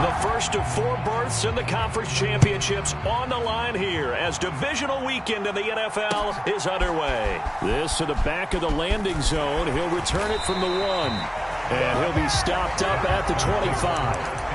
The first of 4 berths in the conference championships on the line here as divisional weekend in the NFL is underway. This to the back of the landing zone. He'll return it from the 1. And he'll be stopped up at the 25.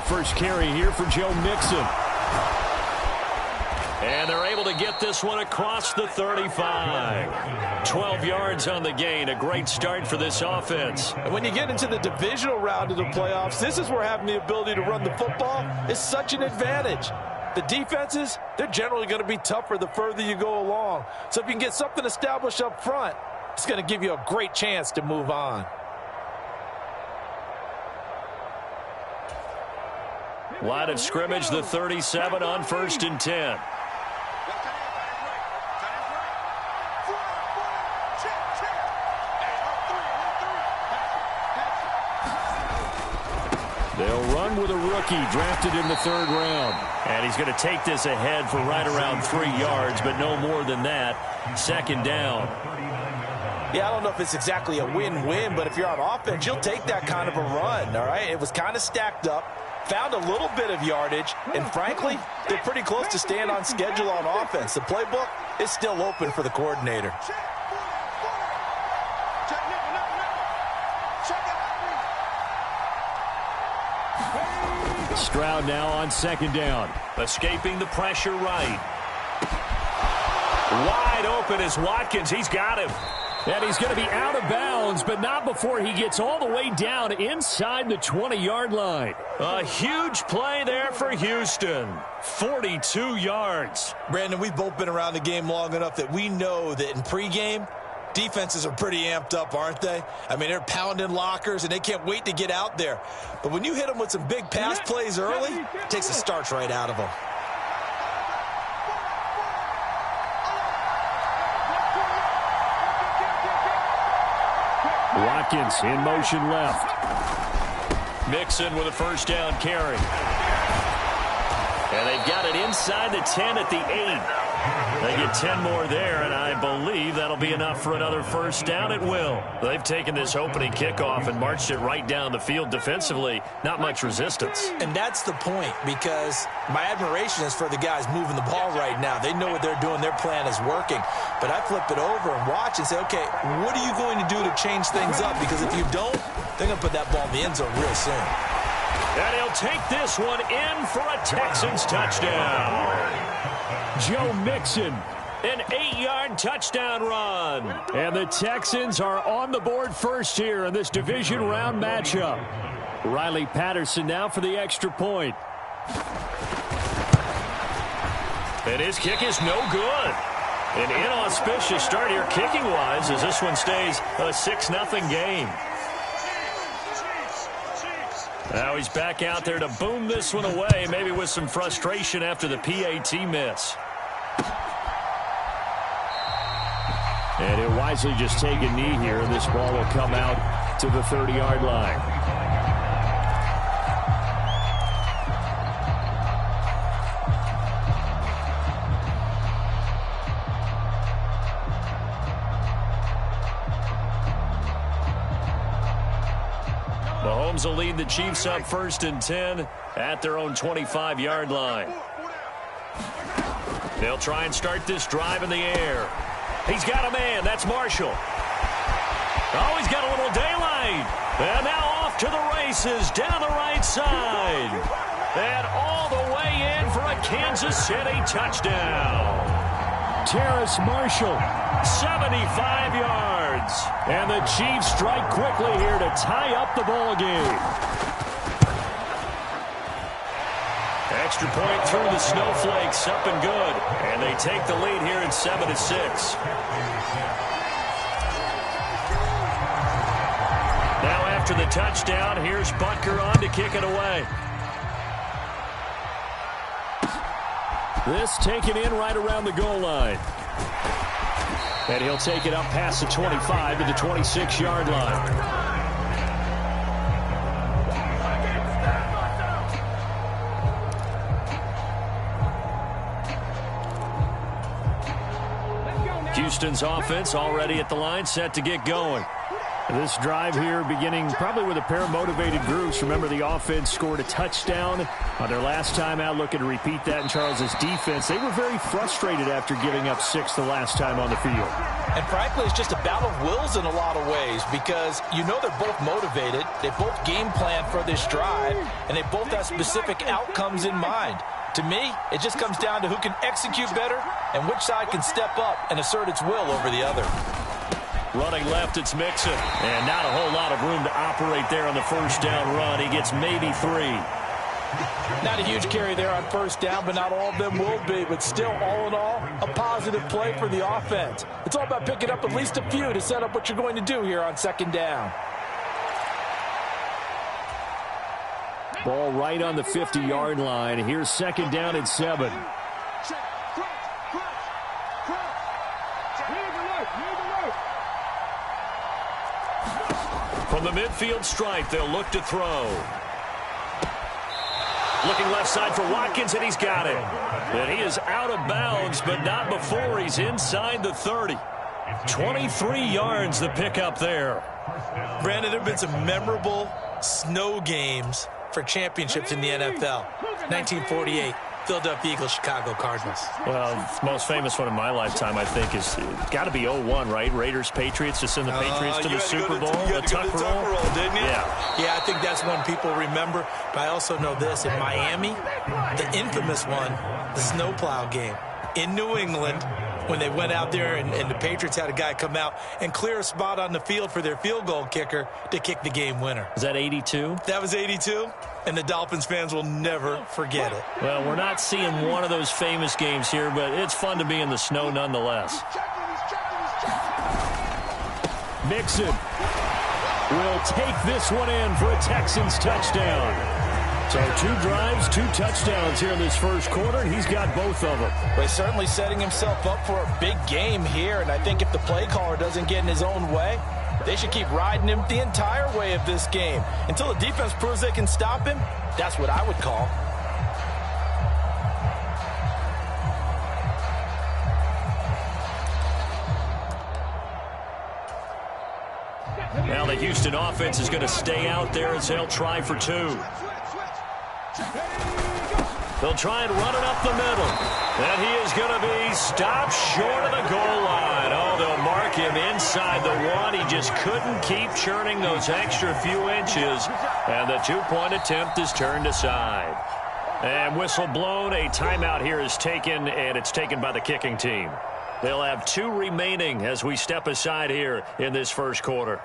First carry here for Joe Mixon. And they're able to get this one across the 35. 12 yards on the gain. A great start for this offense. And when you get into the divisional round of the playoffs, this is where having the ability to run the football is such an advantage. The defenses, they're generally going to be tougher the further you go along. So if you can get something established up front, it's going to give you a great chance to move on. Line of scrimmage, the 37 on 1st and 10. They'll run with a rookie drafted in the 3rd round. And he's going to take this ahead for right around 3 yards, but no more than that. 2nd down. Yeah, I don't know if it's exactly a win-win, but if you're on offense, you'll take that kind of a run, all right? It was kind of stacked up. Found a little bit of yardage, and frankly, they're pretty close to staying on schedule on offense. The playbook is still open for the coordinator. Stroud now on 2nd down. Escaping the pressure right. Wide open is Watkins. He's got him. And he's going to be out of bounds, but not before he gets all the way down inside the 20-yard line. A huge play there for Houston. 42 yards. Brandon, we've both been around the game long enough that we know that in pregame, defenses are pretty amped up, aren't they? I mean, they're pounding lockers, and they can't wait to get out there. But when you hit them with some big pass plays early, it takes the starch right out of them. Watkins in motion left. Mixon with a 1st down carry. And they've got it inside the 10 at the 8. They get 10 more there, and I believe that'll be enough for another 1st down. It will. They've taken this opening kickoff and marched it right down the field defensively. Not much resistance. And that's the point, because my admiration is for the guys moving the ball right now. They know what they're doing. Their plan is working. But I flip it over and watch and say, okay, what are you going to do to change things up? Because if you don't, they're going to put that ball in the end zone real soon. And he'll take this one in for a Texans touchdown. Joe Mixon, an 8-yard touchdown run. And the Texans are on the board first here in this division round matchup. Riley Patterson now for the extra point. And his kick is no good. An inauspicious start here kicking-wise as this one stays a 6-0 game. Now he's back out there to boom this one away, maybe with some frustration after the PAT miss. And he'll wisely just take a knee here, and this ball will come out to the 30-yard line. Mahomes will lead the Chiefs up 1st and 10 at their own 25-yard line. They'll try and start this drive in the air. He's got a man. That's Marshall. Oh, he's got a little daylight. And now off to the races down the right side. And all the way in for a Kansas City touchdown. Terrace Marshall, 75 yards. And the Chiefs strike quickly here to tie up the ball game. extra point through the snowflakes, up and good. And they take the lead here at 7-6. Now after the touchdown, here's Butker on to kick it away. This taken in right around the goal line. And he'll take it up past the 25 to the 26-yard line. Houston's offense already at the line, set to get going. This drive here beginning probably with a pair of motivated groups. Remember, the offense scored a touchdown on their last time out, looking to repeat that in Charles's defense. They were very frustrated after giving up 6 the last time on the field. And frankly, it's just a battle of wills in a lot of ways because you know they're both motivated. They both game plan for this drive, and they both have specific outcomes in mind. To me, it just comes down to who can execute better and which side can step up and assert its will over the other. Running left, it's Mixon. And not a whole lot of room to operate there on the first down run. He gets maybe 3. Not a huge carry there on first down, but not all of them will be. But still, all in all, a positive play for the offense. It's all about picking up at least a few to set up what you're going to do here on second down. Ball right on the 50-yard line. Here's second down and 7. From the midfield stripe, they'll look to throw. Looking left side for Watkins, and he's got it. And he is out of bounds, but not before he's inside the 30. 23 yards the pickup there. Brandon, there have been some memorable snow games for championships in the NFL. 1948, Philadelphia Eagles, Chicago Cardinals. Well, the most famous one in my lifetime, I think, is got to be 01, right? Raiders, Patriots, to send the Patriots to the Super Bowl. The Tuck roll, didn't you? Yeah, I think that's one people remember. But I also know this. In Miami, the infamous one, the snowplow game in New England, when they went out there and the Patriots had a guy come out and clear a spot on the field for their field goal kicker to kick the game winner. Is that 82? That was 82, and the Dolphins fans will never forget it. Well, we're not seeing one of those famous games here, but it's fun to be in the snow nonetheless. Mixon will take this one in for a Texans touchdown. So 2 drives, 2 touchdowns here in this first quarter, and he's got both of them. But he's certainly setting himself up for a big game here, and I think if the play caller doesn't get in his own way, they should keep riding him the entire way of this game. Until the defense proves they can stop him, that's what I would call. Now the Houston offense is going to stay out there as they'll try for 2. They'll try and run it up the middle. And he is going to be stopped short of the goal line. Oh, they'll mark him inside the 1. He just couldn't keep churning those extra few inches. And the 2-point attempt is turned aside. And whistle blown. A timeout here is taken, and it's taken by the kicking team. They'll have 2 remaining as we step aside here in this first quarter.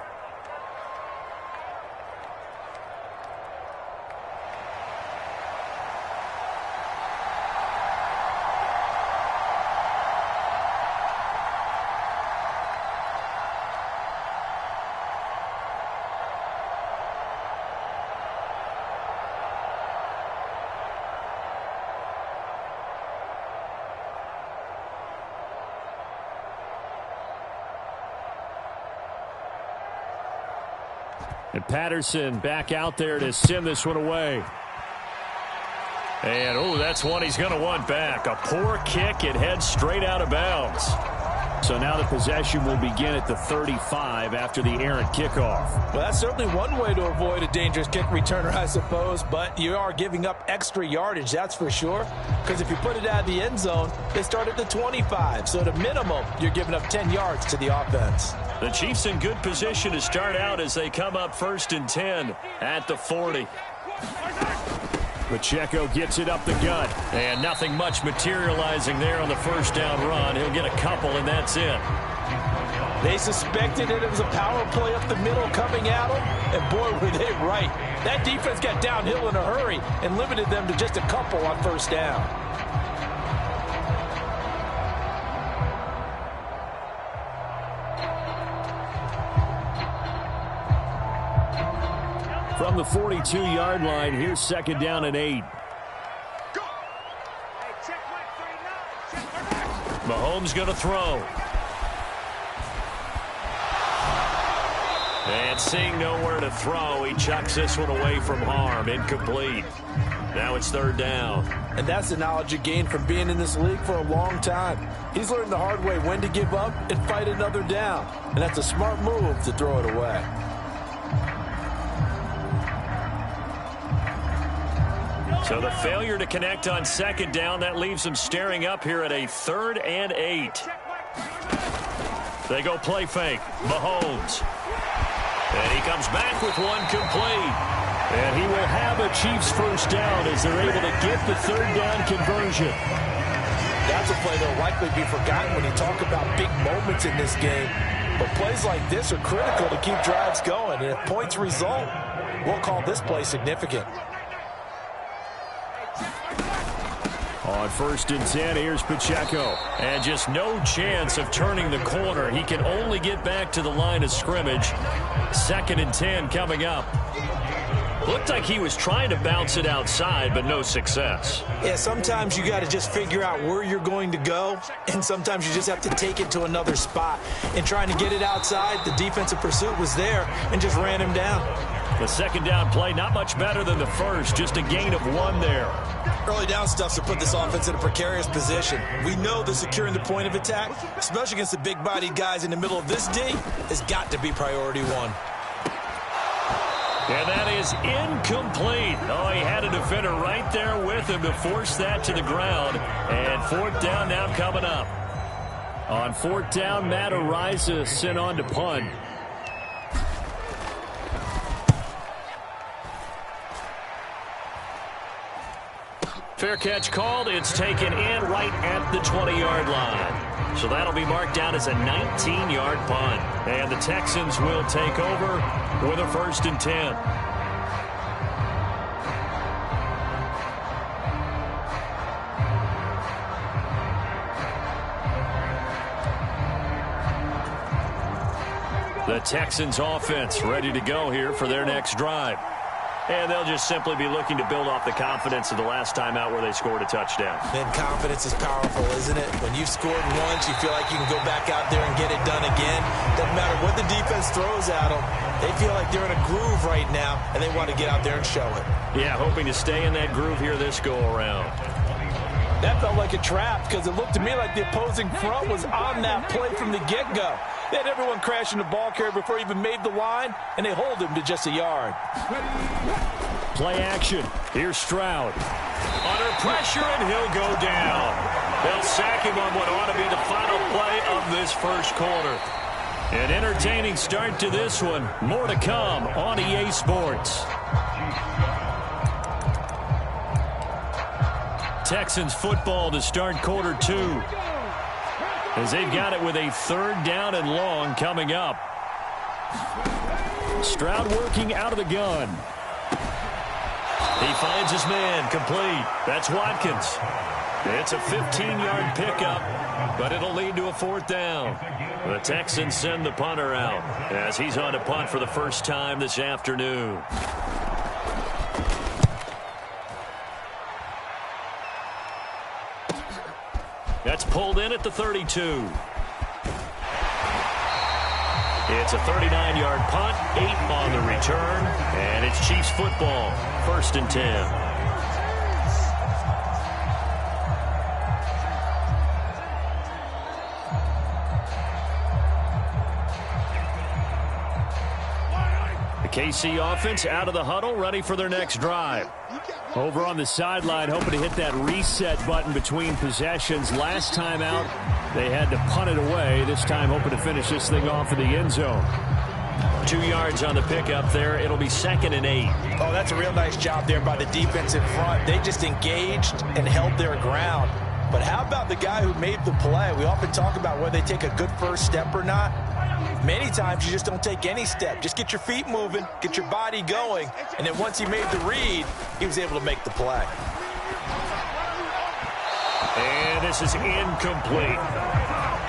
And Patterson back out there to send this one away. And, oh, that's one he's going to want back. A poor kick. It heads straight out of bounds. So now the possession will begin at the 35 after the errant kickoff. Well, that's certainly one way to avoid a dangerous kick returner, I suppose. But you are giving up extra yardage, that's for sure. Because if you put it out of the end zone, they start at the 25. So at a minimum, you're giving up 10 yards to the offense. The Chiefs in good position to start out as they come up 1st and 10 at the 40. Pacheco gets it up the gut, and nothing much materializing there on the first down run. He'll get a couple, and that's it. They suspected it was a power play up the middle coming at them, and boy, were they right. That defense got downhill in a hurry and limited them to just a couple on first down. From the 42-yard line, here's second down and 8. Mahomes going to throw. And seeing nowhere to throw, he chucks this one away from harm. Incomplete. Now it's third down. And that's the knowledge you gain from being in this league for a long time. He's learned the hard way when to give up and fight another down. And that's a smart move to throw it away. So the failure to connect on second down, that leaves them staring up here at a 3rd and 8. They go play fake. Mahomes. And he comes back with one complete. And he will have a Chiefs first down as they're able to get the third down conversion. That's a play that'll likely be forgotten when you talk about big moments in this game. But plays like this are critical to keep drives going. And if points result, we'll call this play significant. On 1st and 10, here's Pacheco. And just no chance of turning the corner. He can only get back to the line of scrimmage. 2nd and 10 coming up. Looked like he was trying to bounce it outside, but no success. Yeah, sometimes you got to just figure out where you're going to go, and sometimes you just have to take it to another spot. And trying to get it outside, the defensive pursuit was there and just ran him down. The second down play, not much better than the first, just a gain of 1 there. Early down stuff to put this offense in a precarious position. We know that securing the point of attack, especially against the big-bodied guys in the middle of this D, has got to be priority 1. And that is incomplete. Oh, he had a defender right there with him to force that to the ground. And 4th down now coming up. On 4th down, Matt Ariza sent on to punt. Fair catch called. It's taken in right at the 20-yard line. So that'll be marked down as a 19-yard punt. And the Texans will take over with a 1st and 10. The Texans offense ready to go here for their next drive. And they'll just simply be looking to build off the confidence of the last time out where they scored a touchdown. Then confidence is powerful, isn't it? When you've scored once, you feel like you can go back out there and get it done again. Doesn't matter what the defense throws at them. They feel like they're in a groove right now, and they want to get out there and show it. Yeah, hoping to stay in that groove here this go-around. That felt like a trap because it looked to me like the opposing front was on that play from the get-go. They had everyone crashing the ball carrier before he even made the line, and they hold him to just a yard. Play action. Here's Stroud. Under pressure, and he'll go down. They'll sack him on what ought to be the final play of this first quarter. An entertaining start to this one. More to come on EA Sports. Texans football to start quarter 2. As they've got it with a 3rd down and long coming up. Stroud working out of the gun. He finds his man complete. That's Watkins. It's a 15-yard pickup, but it'll lead to a 4th down. The Texans send the punter out as he's on to punt for the first time this afternoon. That's pulled in at the 32. It's a 39-yard punt, 8 on the return, and it's Chiefs football, 1st and 10. The KC offense out of the huddle, ready for their next drive. Over on the sideline, hoping to hit that reset button between possessions. Last time out, they had to punt it away. This time, hoping to finish this thing off in the end zone. 2 yards on the pickup there. It'll be 2nd and 8. Oh, that's a real nice job there by the defense in front. They just engaged and held their ground. But how about the guy who made the play? We often talk about whether they take a good first step or not. Many times you just don't take any step. Just get your feet moving, get your body going, and then once he made the read, he was able to make the play. And this is incomplete.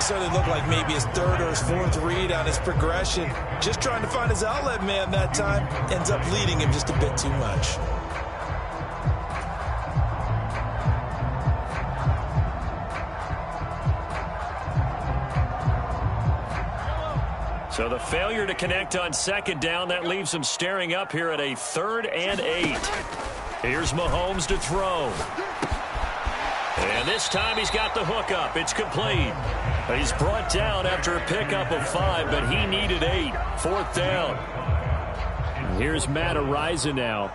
Certainly looked like maybe his third or his fourth read on his progression. Just trying to find his outlet man that time. Ends up leading him just a bit too much. So the failure to connect on second down, that leaves him staring up here at a 3rd and 8. Here's Mahomes to throw. And this time he's got the hook up. It's complete. He's brought down after a pickup of 5, but he needed 8. 4th down. And here's Matt Ariza now.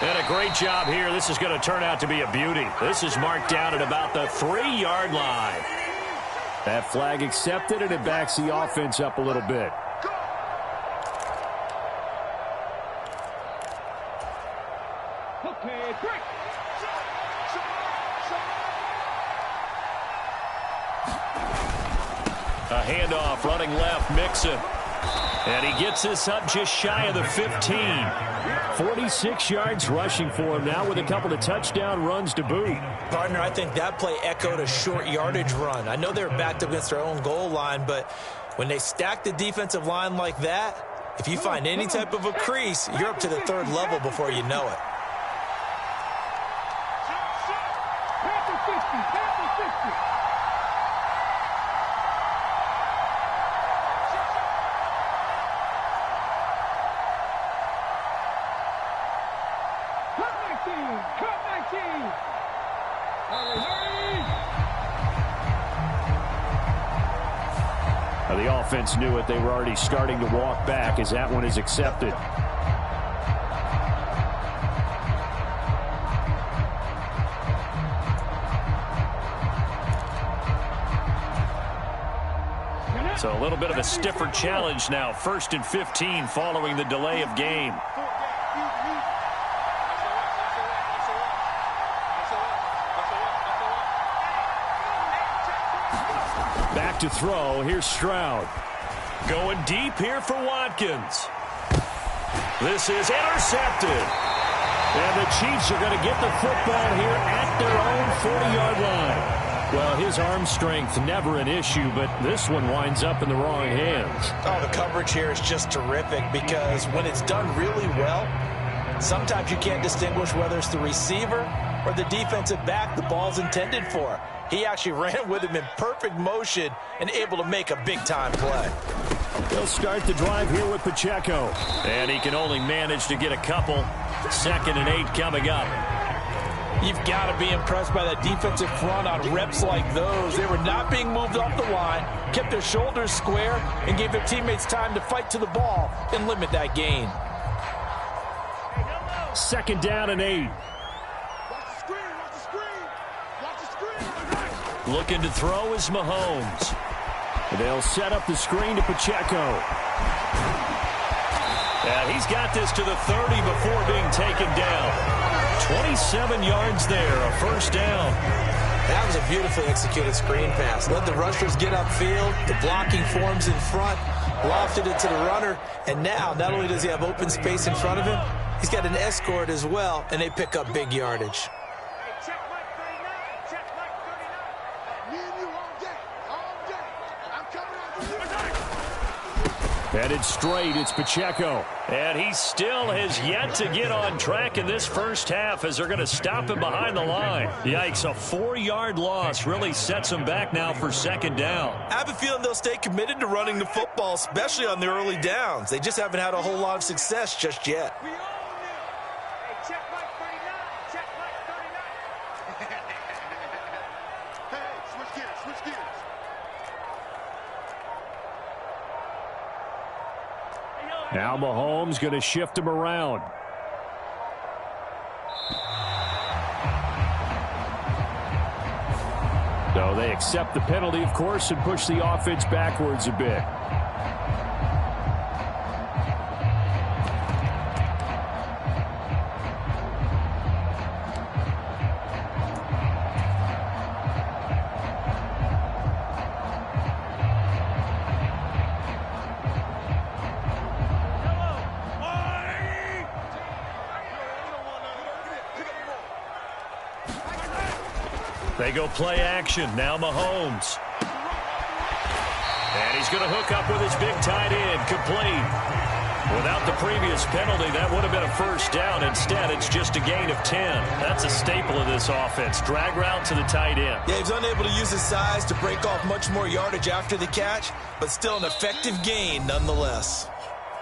And a great job here. This is going to turn out to be a beauty. This is marked down at about the 3-yard line. That flag accepted, and it backs the offense up a little bit. A handoff, running left, Mixon. And he gets this up just shy of the 15. 46 yards rushing for him now with a couple of touchdown runs to boot. Partner, I think that play echoed a short yardage run. I know they were backed up against their own goal line, but when they stack the defensive line like that, if you find any type of a crease, you're up to the 3rd level before you know it. The offense knew it. They were already starting to walk back as that one is accepted. So a little bit of a stiffer challenge now. 1st and 15 following the delay of game. Back to throw. Here's Stroud. Going deep here for Watkins. This is intercepted. And the Chiefs are going to get the football here at their own 40-yard line. Well, his arm strength never an issue, but this one winds up in the wrong hands. Oh, the coverage here is just terrific because when it's done really well, sometimes you can't distinguish whether it's the receiver or the defensive back the ball's intended for. He actually ran with him in perfect motion and able to make a big-time play. They'll start the drive here with Pacheco. And he can only manage to get a couple. 2nd and 8 coming up. You've got to be impressed by that defensive front on reps like those. They were not being moved off the line, kept their shoulders square, and gave their teammates time to fight to the ball and limit that gain. 2nd down and 8. Looking to throw is Mahomes. They'll set up the screen to Pacheco. And he's got this to the 30 before being taken down. 27 yards there, a 1st down. That was a beautifully executed screen pass. Let the rushers get upfield. The blocking forms in front. Lofted it to the runner. And now, not only does he have open space in front of him, he's got an escort as well, and they pick up big yardage. Headed straight, it's Pacheco. And he still has yet to get on track in this first half as they're going to stop him behind the line. Yikes, a 4-yard loss really sets him back now for 2nd down. I have a feeling they'll stay committed to running the football, especially on the early downs. They just haven't had a whole lot of success just yet. Now Mahomes going to shift him around. So So they accept the penalty, of course, and push the offense backwards a bit. They go play action. Now Mahomes. And he's going to hook up with his big tight end. Complete. Without the previous penalty, that would have been a first down. Instead, it's just a gain of 10. That's a staple of this offense. Drag route to the tight end. Yeah, he's unable to use his size to break off much more yardage after the catch, but still an effective gain nonetheless.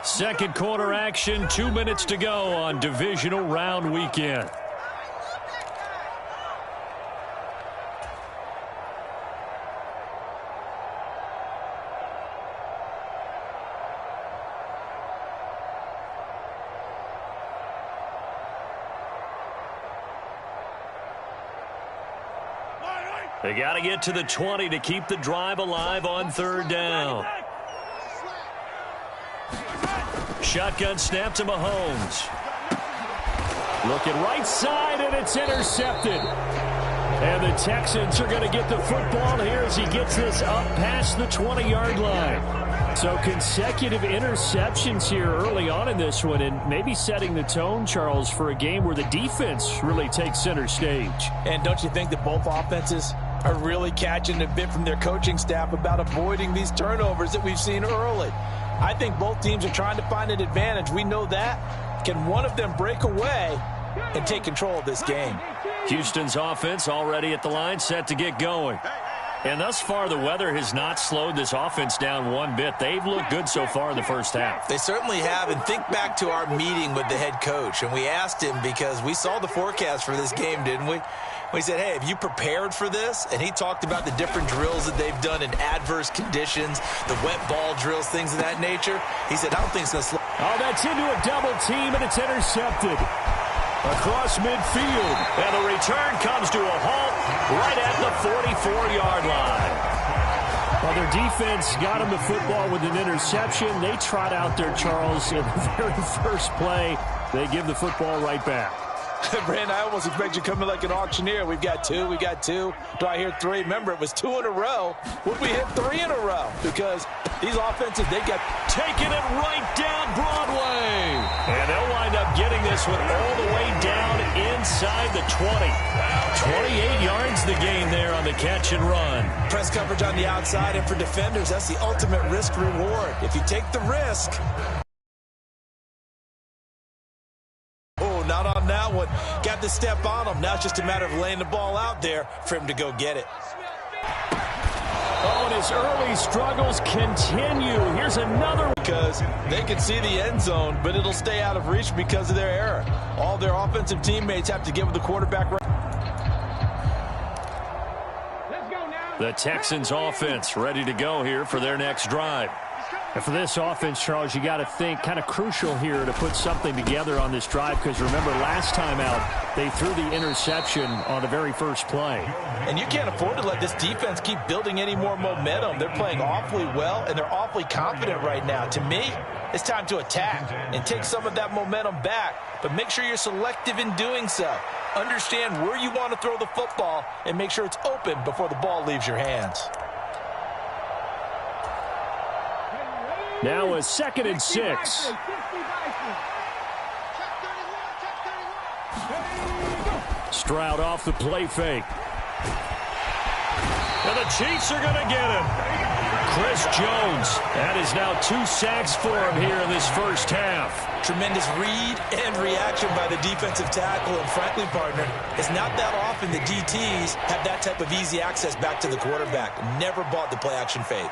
Second quarter action. 2 minutes to go on divisional round weekend. They got to get to the 20 to keep the drive alive on third down. Shotgun snap to Mahomes. Looking right side, and it's intercepted. And the Texans are going to get the football here as he gets this up past the 20-yard line. So consecutive interceptions here early on in this one, and maybe setting the tone, Charles, for a game where the defense really takes center stage. And don't you think that both offenses are really catching a bit from their coaching staff about avoiding these turnovers that we've seen early? I think both teams are trying to find an advantage. We know that. Can one of them break away and take control of this game? Houston's offense already at the line, set to get going. And thus far, the weather has not slowed this offense down one bit. They've looked good so far in the first half. They certainly have. And think back to our meeting with the head coach. And we asked him, because we saw the forecast for this game, didn't we? We said, hey, have you prepared for this? And he talked about the different drills that they've done in adverse conditions, the wet ball drills, things of that nature. He said, I don't think it's going to slow. Oh, that's into a double team, and it's intercepted across midfield. And the return comes to a halt right at the 44-yard line. Well, their defense got them the football with an interception. They trot out there, Charles, in the very first play. They give the football right back. Brandon, I almost expect you to come in like an auctioneer. We've got two. Do I hear three? Remember, it was 2 in a row. Would we hit 3 in a row? Because these offenses, they got taking it right down Broadway. And they'll wind up getting this one all the way down inside the 20. 28 yards the gain there on the catch and run. Press coverage on the outside, and for defenders, that's the ultimate risk reward. If you take the risk. Not on that one. Got the step on him. Now it's just a matter of laying the ball out there for him to go get it. Oh, and his early struggles continue. Here's another. Because they can see the end zone, but it'll stay out of reach because of their error. All their offensive teammates have to give the quarterback. The Texans offense ready to go here for their next drive. And for this offense, Charles, you got to think kind of crucial here to put something together on this drive, because remember last time out they threw the interception on the very first play. And you can't afford to let this defense keep building any more momentum. They're playing awfully well, and they're awfully confident right now. To me, it's time to attack and take some of that momentum back, but make sure you're selective in doing so. Understand where you want to throw the football and make sure it's open before the ball leaves your hands. Now a 2nd and 6. Stroud off the play fake. And the Chiefs are going to get him. Chris Jones. That is now 2 sacks for him here in this first half. Tremendous read and reaction by the defensive tackle. And frankly, partner, it's not that often the DTs have that type of easy access back to the quarterback. Never bought the play action fake.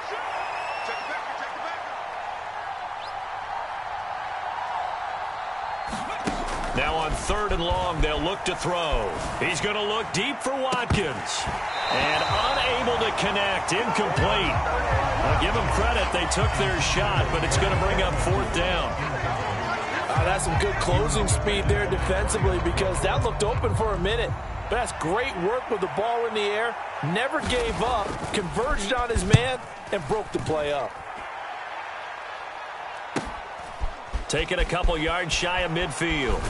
Now on 3rd and long, they'll look to throw. He's going to look deep for Watkins. And unable to connect. Incomplete. I'll give them credit. They took their shot, but it's going to bring up 4th down. That's some good closing speed there defensively because that looked open for a minute. But that's great work with the ball in the air. Never gave up, converged on his man, and broke the play up. Taking a couple yards shy of midfield.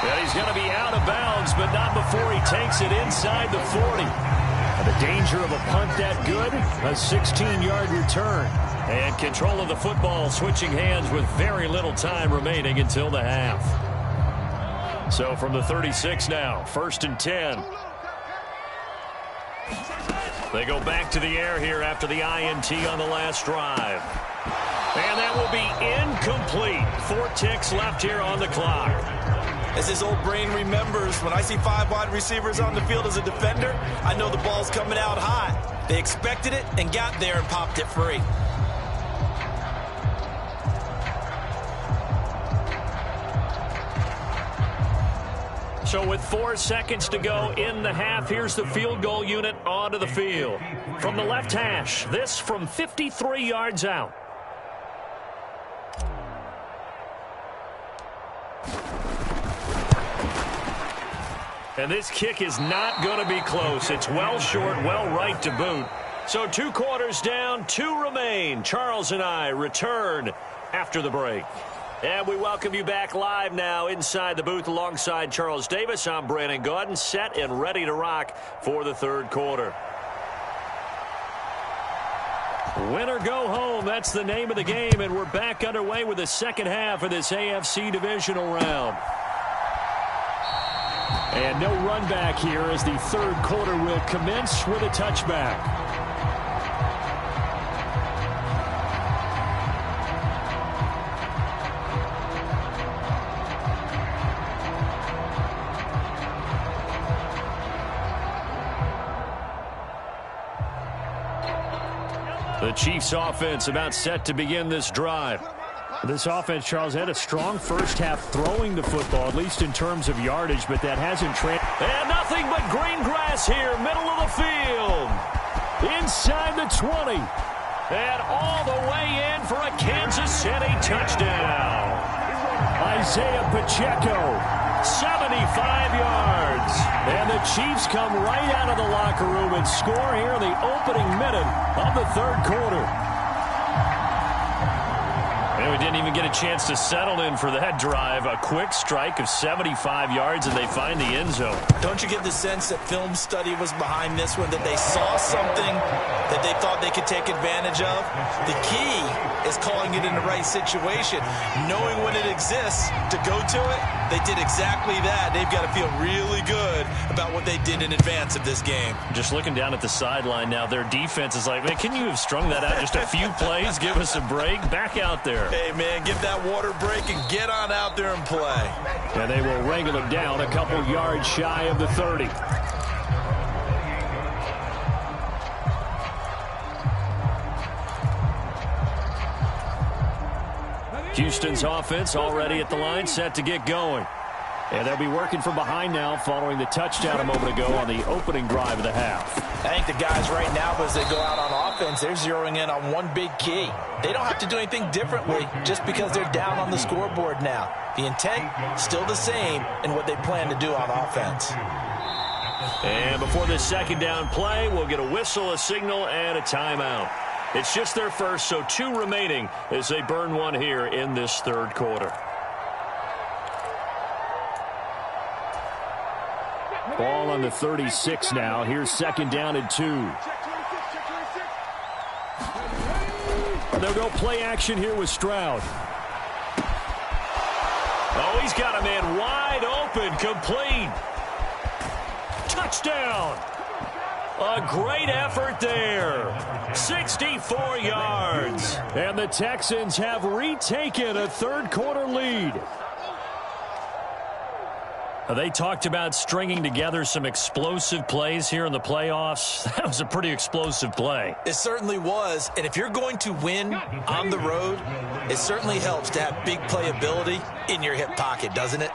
And he's going to be out of bounds, but not before he takes it inside the 40. And the danger of a punt that good, a 16-yard return. And control of the football switching hands with very little time remaining until the half. So from the 36 now, 1st and 10. They go back to the air here after the INT on the last drive. And that will be incomplete. 4 ticks left here on the clock. As his old brain remembers, when I see 5 wide receivers on the field as a defender, I know the ball's coming out hot. They expected it and got there and popped it free. So with 4 seconds to go in the half, here's the field goal unit onto the field. From the left hash, this from 53 yards out. And this kick is not going to be close. It's well short, well right to boot. So 2 quarters down, 2 remain. Charles and I return after the break. And we welcome you back live now inside the booth alongside Charles Davis. I'm Brandon Gaudin, set and ready to rock for the 3rd quarter. Win or go home, that's the name of the game, and we're back underway with the second half of this AFC divisional round. And no run back here as the 3rd quarter will commence with a touchback. The Chiefs offense about set to begin this drive. This offense, Charles, had a strong first half throwing the football, at least in terms of yardage, but that hasn't And nothing but green grass here, middle of the field. Inside the 20. And all the way in for a Kansas City touchdown. Isaiah Pacheco, 75 yards. And the Chiefs come right out of the locker room and score here in the opening minute of the 3rd quarter. And we didn't even get a chance to settle in for that drive. A quick strike of 75 yards, and they find the end zone. Don't you get the sense that film study was behind this one, that they saw something that they thought they could take advantage of? The key is calling it in the right situation, knowing when it exists to go to it. They did exactly that. They've got to feel really good about what they did in advance of this game. Just looking down at the sideline now, their defense is like, man, can you have strung that out just a few plays? Give us a break. Back out there. Hey, man, give that water break and get on out there and play. And they will wrangle him down a couple yards shy of the 30. Houston's offense already at the line, set to get going. And they'll be working from behind now following the touchdown a moment ago on the opening drive of the half. I think the guys right now, as they go out on offense, they're zeroing in on one big key. They don't have to do anything differently just because they're down on the scoreboard now. The intent, still the same in what they plan to do on offense. And before this 2nd down play, we'll get a whistle, a signal, and a timeout. It's just their first, so 2 remaining as they burn one here in this 3rd quarter. Ball on the 36 now. Here's 2nd down and 2. They'll go play action here with Stroud. Oh, he's got a man wide open, complete. Touchdown. A great effort there. 64 yards. And the Texans have retaken a 3rd quarter lead. They talked about stringing together some explosive plays here in the playoffs. That was a pretty explosive play. It certainly was. And if you're going to win on the road, it certainly helps to have big playability in your hip pocket, doesn't it?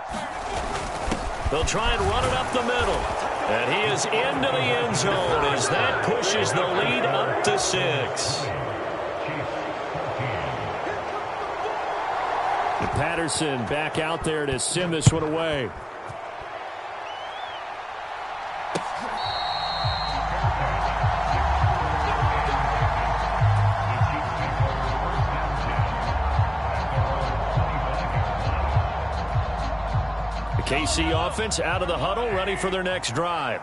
They'll try and run it up the middle. And he is into the end zone as that pushes the lead up to 6. And Patterson back out there to send this one away. The KC offense out of the huddle, ready for their next drive.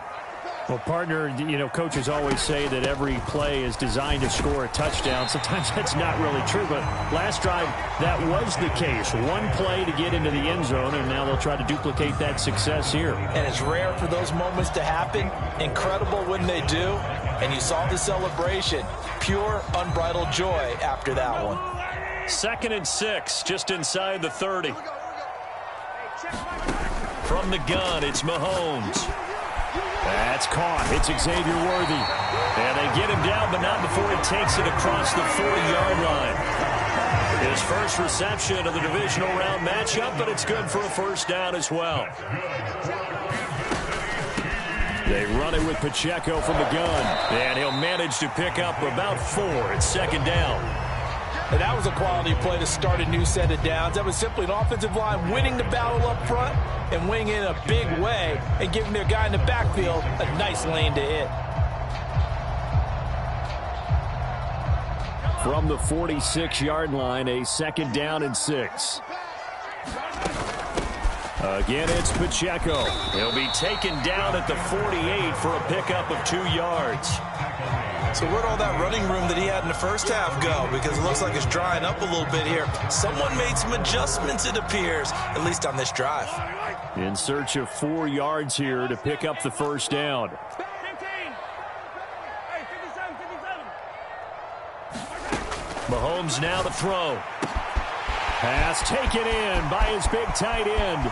Well, partner, you know, coaches always say that every play is designed to score a touchdown. Sometimes that's not really true, but last drive, that was the case. One play to get into the end zone, and now they'll try to duplicate that success here. And it's rare for those moments to happen. Incredible when they do. And you saw the celebration. Pure, unbridled joy after that one. 2nd and 6, just inside the 30. From the gun, it's Mahomes. That's caught. It's Xavier Worthy. And they get him down, but not before he takes it across the 40-yard line. His first reception of the divisional round matchup, but it's good for a first down as well. They run it with Pacheco from the gun. And he'll manage to pick up about 4. It's 2nd down. And that was a quality play to start a new set of downs. That was simply an offensive line winning the battle up front and winning in a big way and giving their guy in the backfield a nice lane to hit. From the 46-yard line, a 2nd down and 6. Again, it's Pacheco. He'll be taken down at the 48 for a pickup of 2 yards. So where'd all that running room that he had in the first half go? Because it looks like it's drying up a little bit here. Someone made some adjustments, it appears, at least on this drive. In search of 4 yards here to pick up the first down. Mahomes now to throw. Pass taken in by his big tight end.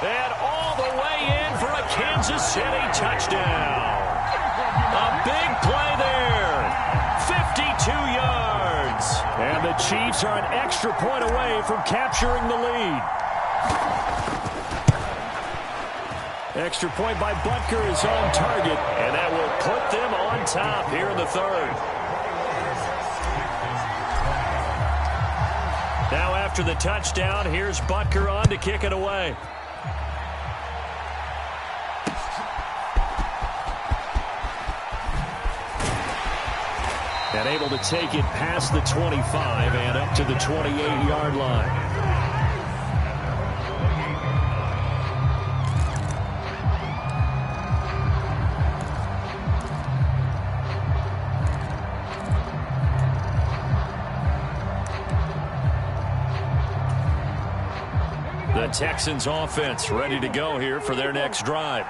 And all the way in for a Kansas City touchdown. A big play there. 52 yards. And the Chiefs are an extra point away from capturing the lead. Extra point by Butker is on target. And that will put them on top here in the 3rd. Now after the touchdown, here's Butker on to kick it away. And able to take it past the 25 and up to the 28-yard line. The Texans offense ready to go here for their next drive.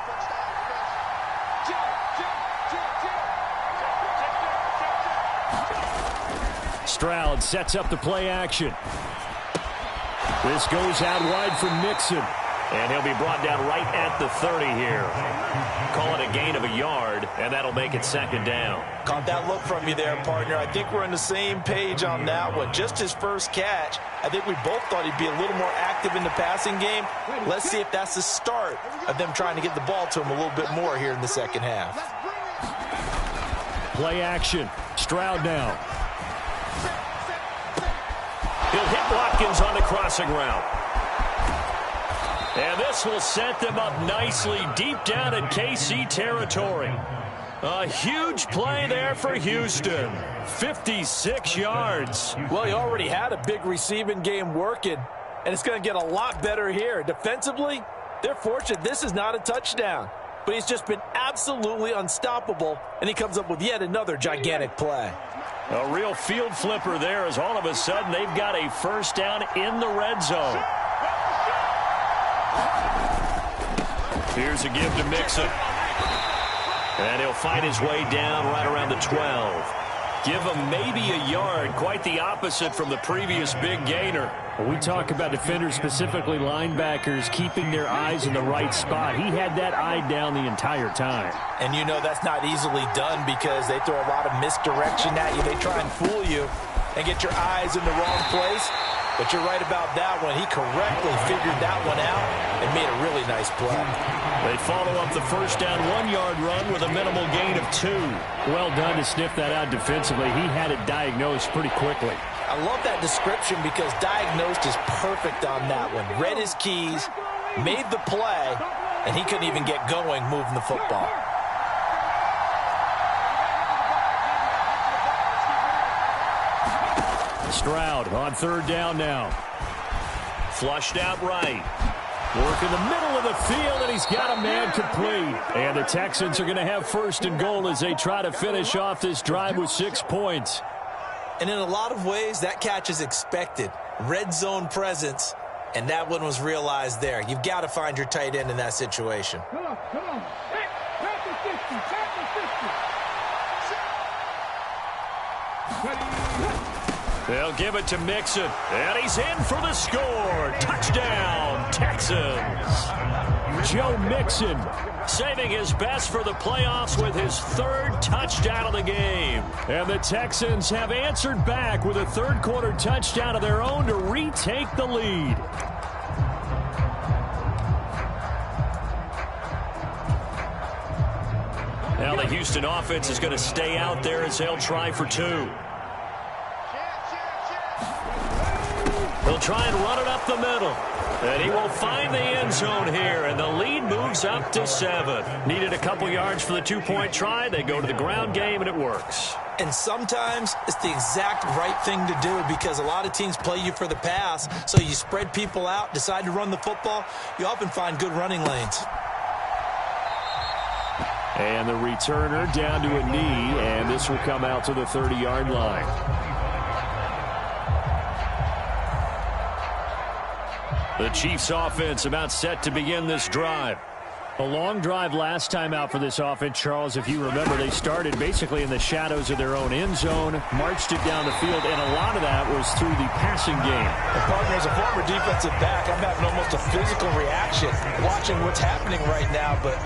Stroud sets up the play action. This goes out wide for Mixon. And he'll be brought down right at the 30 here. Call it a gain of a yard, and that'll make it 2nd down. Caught that look from you there, partner. I think we're on the same page on that one. Just his first catch. I think we both thought he'd be a little more active in the passing game. Let's see if that's the start of them trying to get the ball to him a little bit more here in the second half. Play action. Stroud now. He'll hit Watkins on the crossing route. And this will set them up nicely deep down in KC territory. A huge play there for Houston. 56 yards. Well, he already had a big receiving game working, and it's going to get a lot better here. Defensively, they're fortunate this is not a touchdown, but he's just been absolutely unstoppable, and he comes up with yet another gigantic play. A real field flipper there as all of a sudden they've got a first down in the red zone. Here's a give to Mixon. And he'll find his way down right around the 12. Give him maybe a yard, quite the opposite from the previous big gainer. When we talk about defenders, specifically linebackers, keeping their eyes in the right spot. He had that eye down the entire time. And you know that's not easily done because they throw a lot of misdirection at you. They try and fool you and get your eyes in the wrong place. But you're right about that one. He correctly figured that one out and made a really nice play. They follow up the first down 1-yard run with a minimal gain of 2. Well done to sniff that out defensively. He had it diagnosed pretty quickly. I love that description because diagnosed is perfect on that one. Read his keys, made the play, and he couldn't even get going moving the football. Stroud on third down now. Flushed out right. Work in the middle of the field, and he's got a man complete. And the Texans are going to have first and goal as they try to finish off this drive with 6 points. And in a lot of ways, that catch is expected. Red zone presence, and that one was realized there. You've got to find your tight end in that situation. Come on. Pass the 50. They'll give it to Mixon, and he's in for the score. Touchdown, Texans. Joe Mixon saving his best for the playoffs with his 3rd touchdown of the game. And the Texans have answered back with a third-quarter touchdown of their own to retake the lead. Now the Houston offense is going to stay out there as they'll try for 2. He'll try and run it up the middle. And he will find the end zone here, and the lead moves up to 7. Needed a couple yards for the 2-point try. They go to the ground game, and it works. And sometimes it's the exact right thing to do because a lot of teams play you for the pass, so you spread people out, decide to run the football. You often find good running lanes. And the returner down to a knee, and this will come out to the 30-yard line. The Chiefs offense about set to begin this drive. A long drive last time out for this offense, Charles. If you remember, they started basically in the shadows of their own end zone, marched it down the field, and a lot of that was through the passing game. And partner, as a former defensive back, I'm having almost a physical reaction watching what's happening right now. But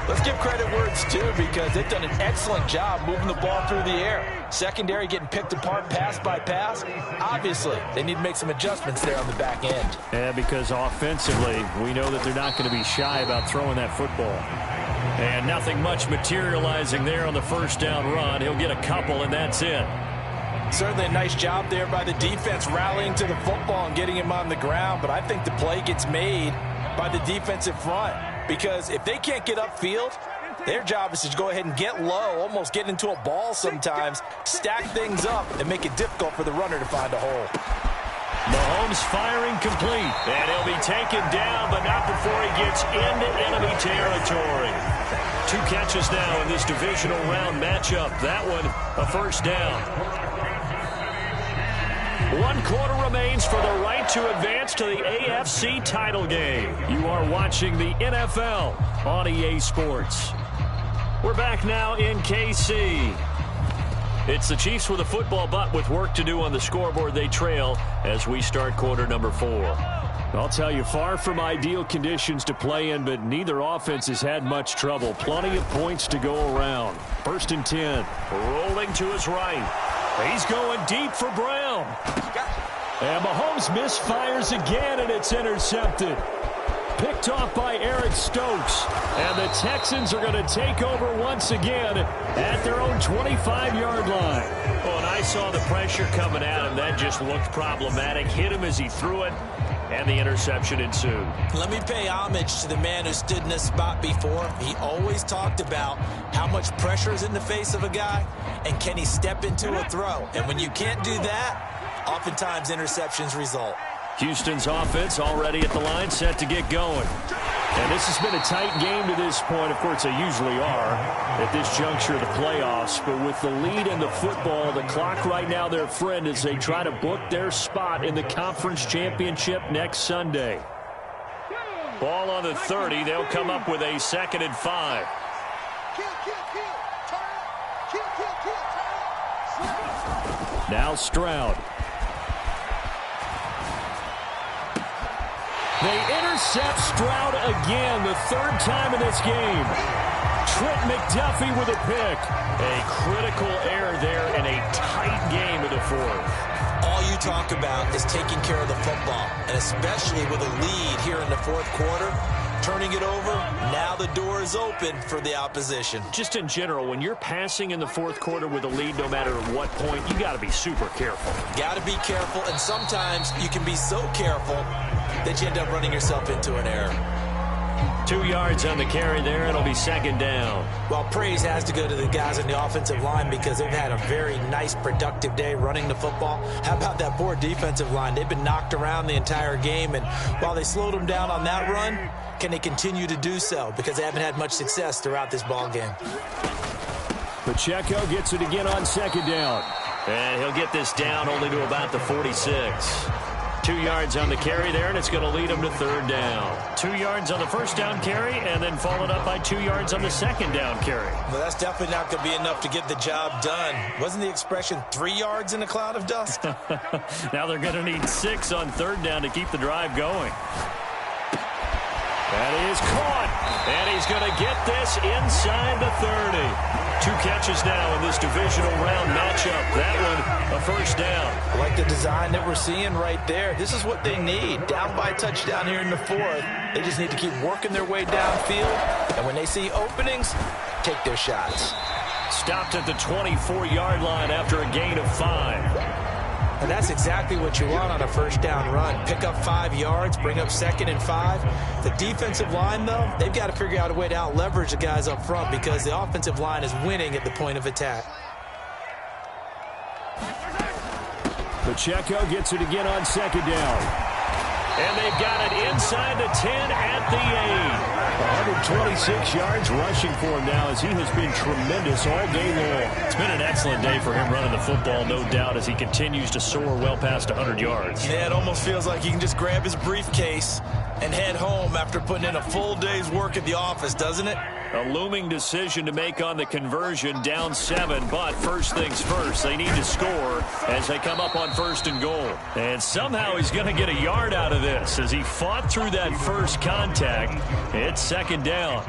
let's give credit where it's due because they've done an excellent job moving the ball through the air. Secondary getting picked apart pass by pass. Obviously, they need to make some adjustments there on the back end. Yeah, because offensively, we know that they're not going to be shy about throwing that football. And nothing much materializing there on the first down run. He'll get a couple, and that's it. Certainly a nice job there by the defense rallying to the football and getting him on the ground. But I think the play gets made by the defensive front because if they can't get upfield, their job is to go ahead and get low, almost get into a ball sometimes, stack things up, and make it difficult for the runner to find a hole. Mahomes firing complete, and he'll be taken down, but not before he gets into enemy territory. 2 catches now in this divisional round matchup. That one, a first down. 1 quarter remains for the right to advance to the AFC title game. You are watching the NFL on EA Sports. We're back now in KC. It's the Chiefs with a football, but with work to do on the scoreboard, they trail as we start quarter number 4. I'll tell you, far from ideal conditions to play in, but neither offense has had much trouble. Plenty of points to go around. 1st and 10. Rolling to his right. He's going deep for Brown. And Mahomes misfires again, and it's intercepted. Picked off by Eric Stokes. And the Texans are going to take over once again at their own 25-yard line. Oh, and I saw the pressure coming at him. That just looked problematic. Hit him as he threw it, and the interception ensued. Let me pay homage to the man who stood in this spot before. He always talked about how much pressure is in the face of a guy, and can he step into a throw. And when you can't do that, oftentimes interceptions result. Houston's offense already at the line, set to get going. And this has been a tight game to this point. Of course, they usually are at this juncture of the playoffs. But with the lead in the football, the clock right now their friend as they try to book their spot in the conference championship next Sunday. Ball on the 30. They'll come up with a 2nd and 5. Now Stroud. They intercept Stroud again, the 3rd time in this game. Trent McDuffie with a pick. A critical error there in a tight game of the 4th. all you talk about is taking care of the football, and especially with a lead here in the fourth quarter, turning it over, now the door is open for the opposition. Just in general, when you're passing in the fourth quarter with a lead, no matter at what point, you got to be super careful. Got to be careful, and sometimes you can be so careful that you end up running yourself into an error. 2 yards on the carry there. It'll be second down. Well, praise has to go to the guys on the offensive line because they've had a very nice, productive day running the football. How about that poor defensive line? They've been knocked around the entire game, and while they slowed them down on that run, can they continue to do so? Because they haven't had much success throughout this ball game. Pacheco gets it again on second down. And he'll get this down only to about the 46. 2 yards on the carry there, and it's going to lead him to third down. 2 yards on the first down carry, and then followed up by 2 yards on the second down carry. Well, that's definitely not going to be enough to get the job done. Wasn't the expression 3 yards in a cloud of dust? Now they're going to need 6 on third down to keep the drive going. That is caught, and he's going to get this inside the 30. 2 catches now in this divisional round matchup. That one, a first down. I like the design that we're seeing right there. This is what they need. Down by a touchdown here in the fourth. They just need to keep working their way downfield, and when they see openings, take their shots. Stopped at the 24-yard line after a gain of 5. And that's exactly what you want on a first down run. Pick up 5 yards, bring up 2nd and 5. The defensive line, though, they've got to figure out a way to out-leverage the guys up front because the offensive line is winning at the point of attack. Pacheco gets it again on second down. And they've got it inside the 10 at the 8. 126 yards rushing for him now as he has been tremendous all day long. It's been an excellent day for him running the football, no doubt, as he continues to soar well past 100 yards. Yeah, it almost feels like he can just grab his briefcase and head home after putting in a full day's work at the office, doesn't it? A looming decision to make on the conversion, down 7, but first things first, they need to score as they come up on 1st and goal. And somehow he's going to get a yard out of this as he fought through that first contact. It's second down.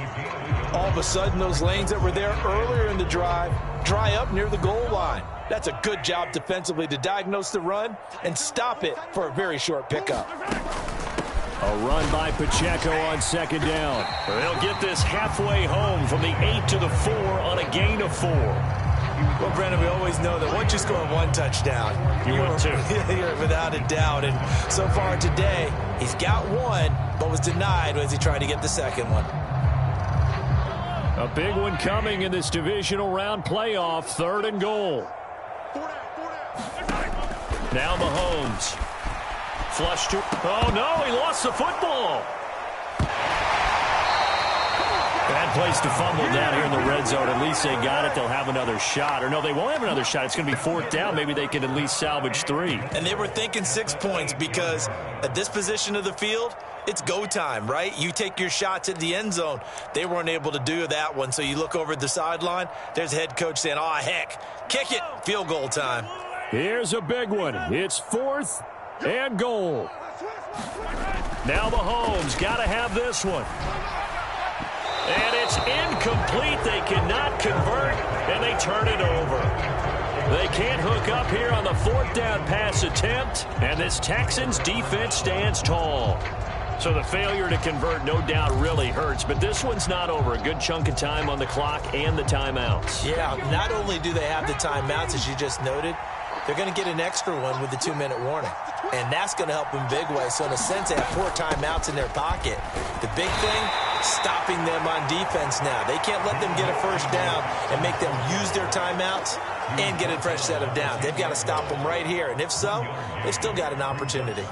All of a sudden, those lanes that were there earlier in the drive dry up near the goal line. That's a good job defensively to diagnose the run and stop it for a very short pickup. A run by Pacheco on second down. They'll get this halfway home from the 8 to the 4 on a gain of 4. Well, Brendan, we always know that once you score 1 touchdown, you're without a doubt. And so far today, he's got 1, but was denied as he tried to get the second one. A big one coming in this divisional round playoff, 3rd and goal. Now Mahomes. Flush to... Oh, no, he lost the football. Bad place to fumble down here in the red zone. At least they got it. They'll have another shot. Or no, they won't have another shot. It's going to be 4th down. Maybe they can at least salvage 3. And they were thinking 6 points because at this position of the field, it's go time, right? You take your shots at the end zone. They weren't able to do that one. So you look over at the sideline. There's the head coach saying, oh, heck, kick it. Field goal time. Here's a big one. It's 4th and goal. Now Mahomes got to have this one. And it's incomplete. They cannot convert, and they turn it over. They can't hook up here on the 4th down pass attempt, and this Texans defense stands tall. So the failure to convert, no doubt, really hurts. But this one's not over. A good chunk of time on the clock and the timeouts. Yeah, not only do they have the timeouts, as you just noted, they're going to get an extra one with the 2-minute warning. And that's going to help them big way. So in a sense, they have 4 timeouts in their pocket. The big thing, stopping them on defense now. They can't let them get a first down and make them use their timeouts and get a fresh set of downs. They've got to stop them right here. And if so, they've still got an opportunity.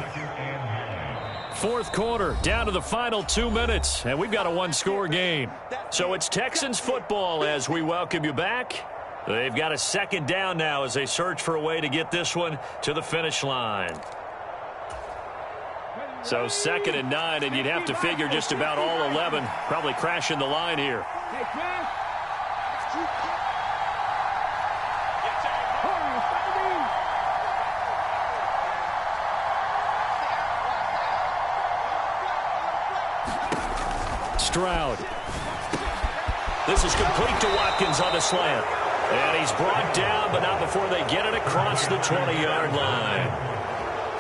4th quarter, down to the final 2 minutes, and we've got a 1-score game. So it's Texans football as we welcome you back. They've got a 2nd down now as they search for a way to get this one to the finish line. So 2nd and 9, and you'd have to figure just about all 11 probably crashing the line here. Stroud. This is complete to Watkins on the slant. And he's brought down, but not before they get it across the 20-yard line.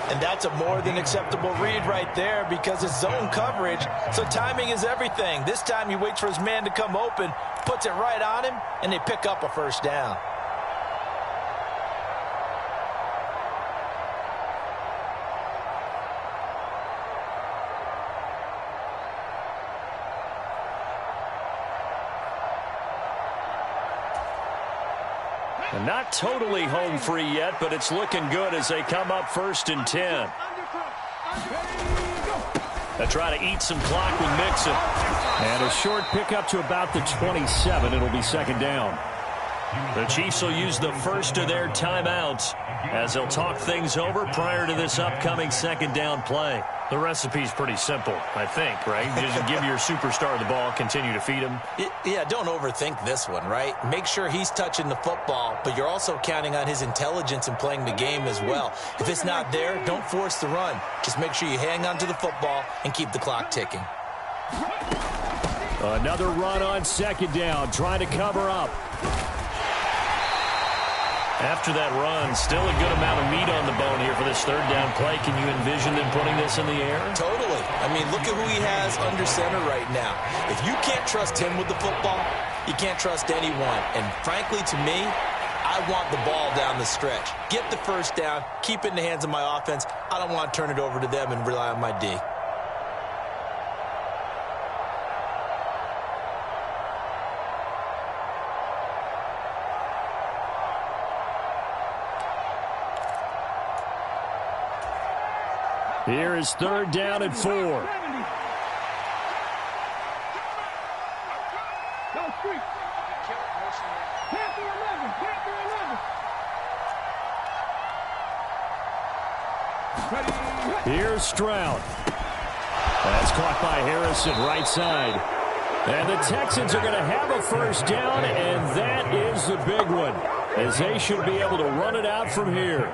And that's a more than acceptable read right there because it's zone coverage, so timing is everything. This time he waits for his man to come open, puts it right on him, and they pick up a first down. And not totally home free yet, but it's looking good as they come up 1st and 10. They try to eat some clock with Mixon. And a short pickup to about the 27. It'll be 2nd down. The Chiefs will use the first of their timeouts as they'll talk things over prior to this upcoming 2nd down play. The recipe's pretty simple, I think, right? Just give your superstar the ball, continue to feed him. Yeah, don't overthink this one, right? Make sure he's touching the football, but you're also counting on his intelligence in playing the game as well. If it's not there, don't force the run. Just make sure you hang on to the football and keep the clock ticking. Another run on 2nd down, trying to cover up. After that run, still a good amount of meat on the bone here for this 3rd down play. Can you envision them putting this in the air? Totally. I mean, look at who he has under center right now. If you can't trust him with the football, you can't trust anyone. And frankly, to me, I want the ball down the stretch. Get the first down, keep it in the hands of my offense. I don't want to turn it over to them and rely on my D. Here is 3rd down and 4. Go street. Panther 11. Panther 11. Here's Stroud. That's caught by Harrison, right side. And the Texans are going to have a first down, and that is the big one, as they should be able to run it out from here.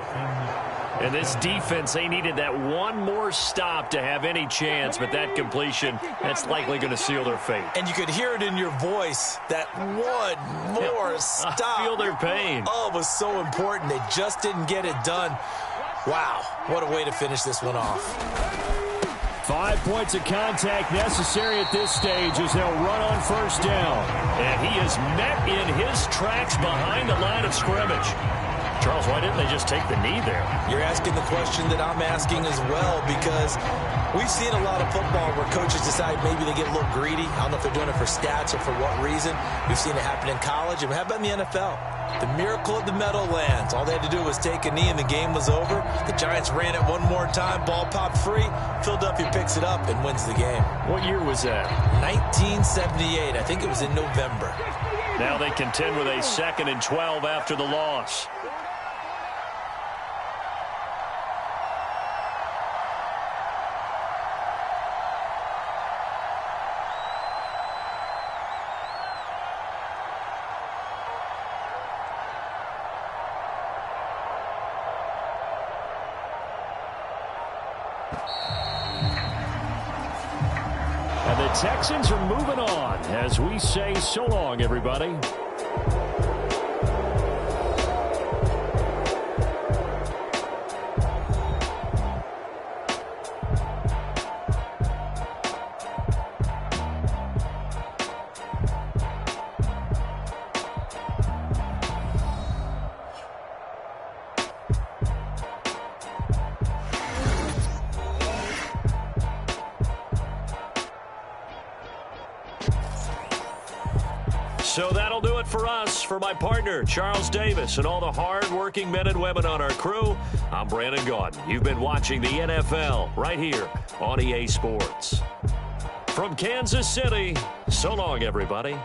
And this defense, they needed that one more stop to have any chance, but that completion, that's likely going to seal their fate. And you could hear it in your voice, that one more stop. I feel their pain. Oh, it was so important. They just didn't get it done. Wow, what a way to finish this one off. 5 points of contact necessary at this stage as they'll run on 1st down. And he is met in his tracks behind the line of scrimmage. Charles, why didn't they just take the knee there? You're asking the question that I'm asking as well, because we've seen a lot of football where coaches decide maybe they get a little greedy. I don't know if they're doing it for stats or for what reason. We've seen it happen in college. And how about in the NFL? The miracle of the Meadowlands. All they had to do was take a knee and the game was over. The Giants ran it one more time. Ball popped free. Philadelphia picks it up and wins the game. What year was that? 1978. I think it was in November. Now they contend with a 2nd and 12 after the loss. And the Texans are moving on as we say so long, everybody. So that'll do it for us. For my partner, Charles Davis, and all the hard-working men and women on our crew, I'm Brandon Gaudin. You've been watching the NFL right here on EA Sports. From Kansas City, so long, everybody.